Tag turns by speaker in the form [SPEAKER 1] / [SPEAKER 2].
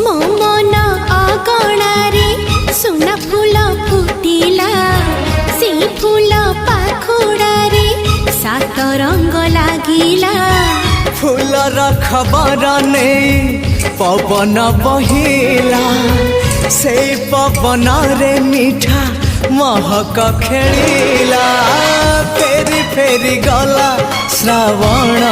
[SPEAKER 1] मो मन अगणारे सुना फूल फुटिला से फूल पाखुड़ारे सात रंग लागिला
[SPEAKER 2] फूलर खबर नहीं पवन बहिला से पवन रे मीठा महक खेलिला फेरी फेरी गला श्रावण